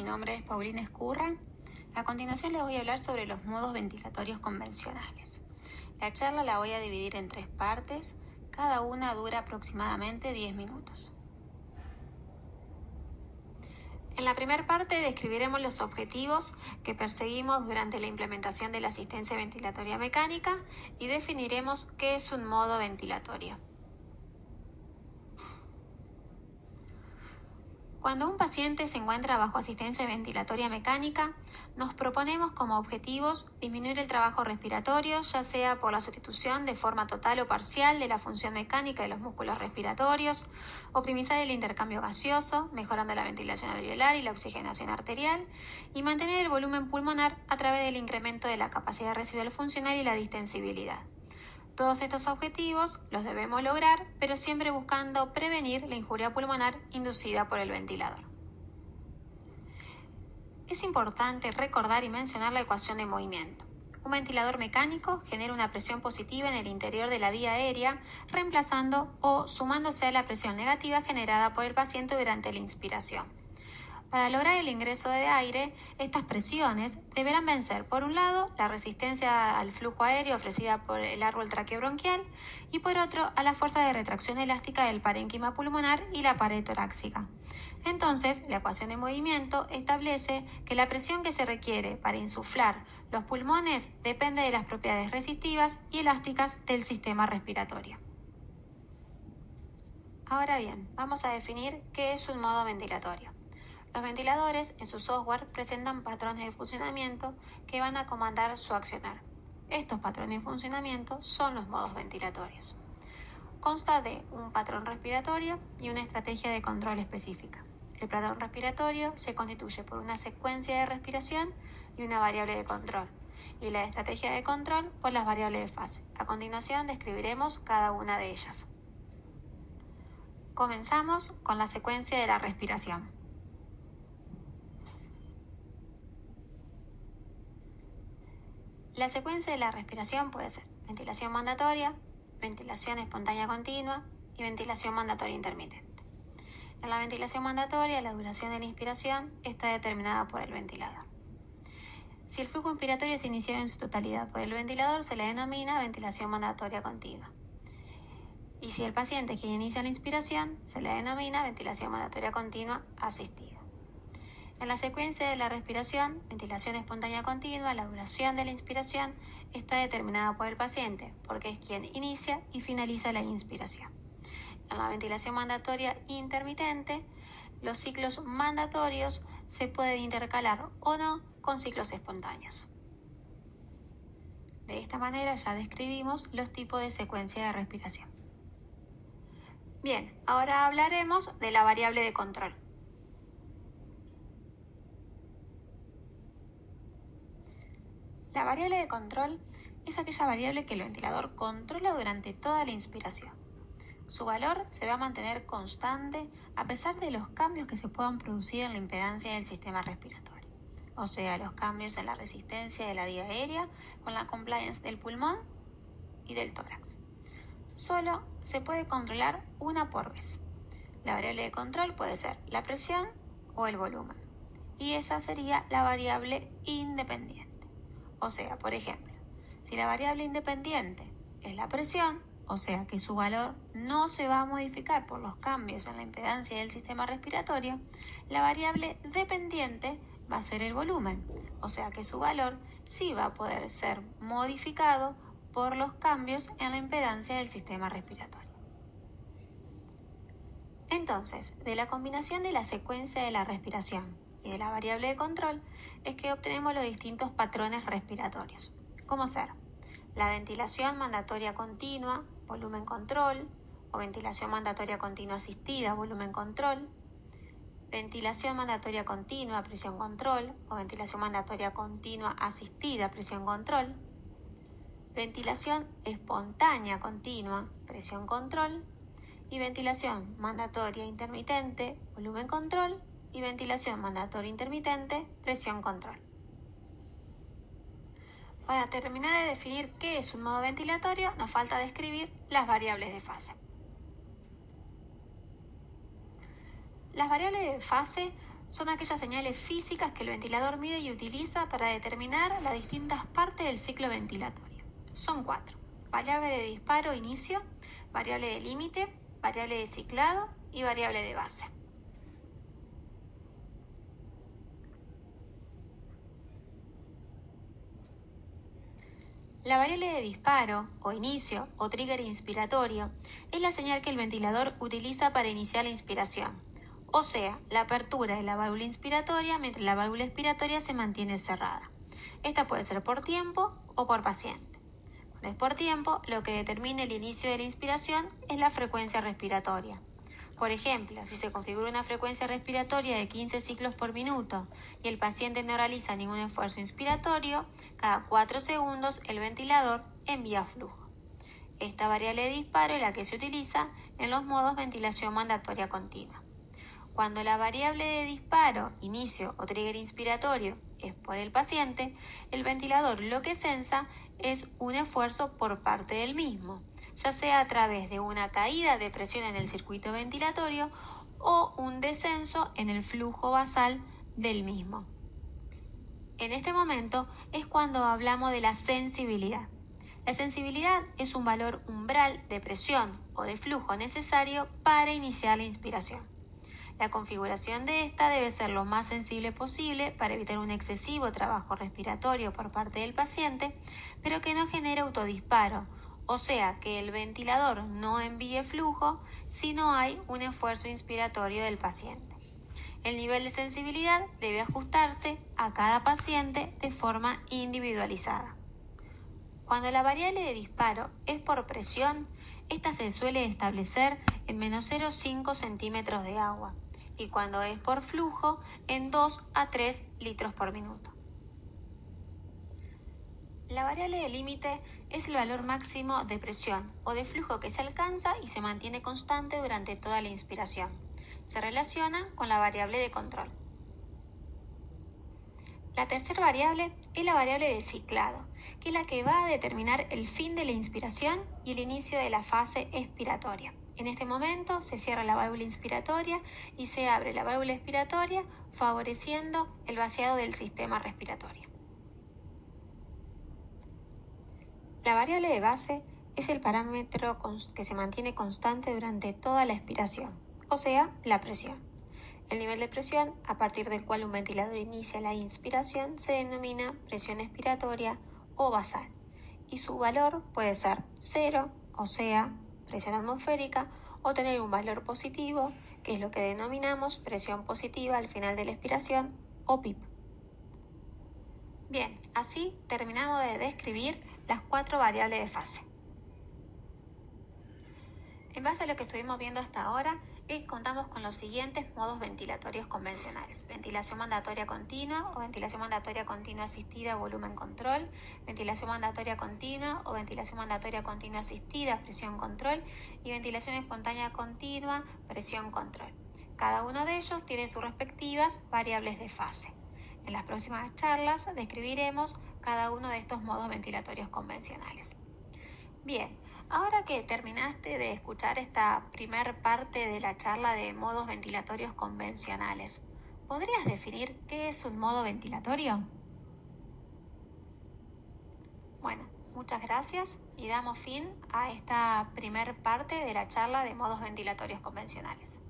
nombre es Paulina Escurra. A continuación les voy a hablar sobre los modos ventilatorios convencionales. La charla la voy a dividir en 3 partes, cada una dura aproximadamente 10 minutos. En la primera parte describiremos los objetivos que perseguimos durante la implementación de la asistencia ventilatoria mecánica y definiremos qué es un modo ventilatorio. Cuando un paciente se encuentra bajo asistencia ventilatoria mecánica, nos proponemos como objetivos disminuir el trabajo respiratorio, ya sea por la sustitución de forma total o parcial de la función mecánica de los músculos respiratorios, optimizar el intercambio gaseoso, mejorando la ventilación alveolar y la oxigenación arterial, y mantener el volumen pulmonar a través del incremento de la capacidad residual funcional y la distensibilidad. Todos estos objetivos los debemos lograr, pero siempre buscando prevenir la injuria pulmonar inducida por el ventilador. Es importante recordar y mencionar la ecuación de movimiento. Un ventilador mecánico genera una presión positiva en el interior de la vía aérea, reemplazando o sumándose a la presión negativa generada por el paciente durante la inspiración. Para lograr el ingreso de aire, estas presiones deberán vencer, por un lado, la resistencia al flujo aéreo ofrecida por el árbol traqueobronquial y, por otro, a la fuerza de retracción elástica del parénquima pulmonar y la pared torácica. Entonces, la ecuación de movimiento establece que la presión que se requiere para insuflar los pulmones depende de las propiedades resistivas y elásticas del sistema respiratorio. Ahora bien, vamos a definir qué es un modo ventilatorio. Los ventiladores en su software presentan patrones de funcionamiento que van a comandar su accionar. Estos patrones de funcionamiento son los modos ventilatorios. Consta de un patrón respiratorio y una estrategia de control específica. El patrón respiratorio se constituye por una secuencia de respiración y una variable de control, y la estrategia de control por las variables de fase. A continuación describiremos cada una de ellas. Comenzamos con la secuencia de la respiración. La secuencia de la respiración puede ser ventilación mandatoria, ventilación espontánea continua y ventilación mandatoria intermitente. En la ventilación mandatoria, la duración de la inspiración está determinada por el ventilador. Si el flujo inspiratorio es iniciado en su totalidad por el ventilador, se le denomina ventilación mandatoria continua. Y si el paciente es quien inicia la inspiración, se le denomina ventilación mandatoria continua asistida. En la secuencia de la respiración, ventilación espontánea continua, la duración de la inspiración está determinada por el paciente, porque es quien inicia y finaliza la inspiración. En la ventilación mandatoria intermitente, los ciclos mandatorios se pueden intercalar o no con ciclos espontáneos. De esta manera ya describimos los tipos de secuencia de respiración. Bien, ahora hablaremos de la variable de control. La variable de control es aquella variable que el ventilador controla durante toda la inspiración. Su valor se va a mantener constante a pesar de los cambios que se puedan producir en la impedancia del sistema respiratorio, o sea, los cambios en la resistencia de la vía aérea con la compliance del pulmón y del tórax. Solo se puede controlar una por vez. La variable de control puede ser la presión o el volumen, y esa sería la variable independiente. O sea, por ejemplo, si la variable independiente es la presión, o sea que su valor no se va a modificar por los cambios en la impedancia del sistema respiratorio, la variable dependiente va a ser el volumen, o sea que su valor sí va a poder ser modificado por los cambios en la impedancia del sistema respiratorio. Entonces, de la combinación de la secuencia de la respiración y de la variable de control es que obtenemos los distintos patrones respiratorios, como ser la ventilación mandatoria continua, volumen control, o ventilación mandatoria continua asistida, volumen control, ventilación mandatoria continua, presión control, o ventilación mandatoria continua asistida, presión control, ventilación espontánea continua, presión control, y ventilación mandatoria intermitente, volumen control, y ventilación mandatoria intermitente, presión control. Para terminar de definir qué es un modo ventilatorio, nos falta describir las variables de fase. Las variables de fase Son aquellas señales físicas que el ventilador mide y utiliza para determinar las distintas partes del ciclo ventilatorio. Son 4. Variable de disparo o inicio, variable de límite, variable de ciclado y variable de base. La variable de disparo, o inicio, o trigger inspiratorio, es la señal que el ventilador utiliza para iniciar la inspiración, o sea, la apertura de la válvula inspiratoria mientras la válvula expiratoria se mantiene cerrada. Esta puede ser por tiempo o por paciente. Cuando es por tiempo, lo que determina el inicio de la inspiración es la frecuencia respiratoria. Por ejemplo, si se configura una frecuencia respiratoria de 15 ciclos por minuto y el paciente no realiza ningún esfuerzo inspiratorio, cada 4 segundos el ventilador envía flujo. Esta variable de disparo es la que se utiliza en los modos ventilación mandatoria continua. Cuando la variable de disparo, inicio o trigger inspiratorio es por el paciente, el ventilador lo que sensa es un esfuerzo por parte del mismo, ya sea a través de una caída de presión en el circuito ventilatorio o un descenso en el flujo basal del mismo. En este momento es cuando hablamos de la sensibilidad. La sensibilidad es un valor umbral de presión o de flujo necesario para iniciar la inspiración. La configuración de esta debe ser lo más sensible posible para evitar un excesivo trabajo respiratorio por parte del paciente, pero que no genere autodisparo, o sea, que el ventilador no envíe flujo si no hay un esfuerzo inspiratorio del paciente. El nivel de sensibilidad debe ajustarse a cada paciente de forma individualizada. Cuando la variable de disparo es por presión, esta se suele establecer en menos 0,5 centímetros de agua y cuando es por flujo en 2 a 3 litros por minuto. La variable de límite es el valor máximo de presión o de flujo que se alcanza y se mantiene constante durante toda la inspiración. Se relaciona con la variable de control. La tercera variable es la variable de ciclado, que es la que va a determinar el fin de la inspiración y el inicio de la fase expiratoria. En este momento se cierra la válvula inspiratoria y se abre la válvula expiratoria, favoreciendo el vaciado del sistema respiratorio. La variable de base es el parámetro que se mantiene constante durante toda la expiración, o sea, la presión. El nivel de presión a partir del cual un ventilador inicia la inspiración se denomina presión expiratoria o basal y su valor puede ser 0, o sea, presión atmosférica, o tener un valor positivo, que es lo que denominamos presión positiva al final de la expiración o PIP. Bien, así terminamos de describir las 4 variables de fase. En base a lo que estuvimos viendo hasta ahora, contamos con los siguientes modos ventilatorios convencionales: ventilación mandatoria continua o ventilación mandatoria continua asistida volumen control, ventilación mandatoria continua o ventilación mandatoria continua asistida presión control y ventilación espontánea continua presión control. Cada uno de ellos tiene sus respectivas variables de fase. En las próximas charlas describiremos cada uno de estos modos ventilatorios convencionales. Bien, ahora que terminaste de escuchar esta primer parte de la charla de modos ventilatorios convencionales, ¿podrías definir qué es un modo ventilatorio? Bueno, muchas gracias y damos fin a esta primer parte de la charla de modos ventilatorios convencionales.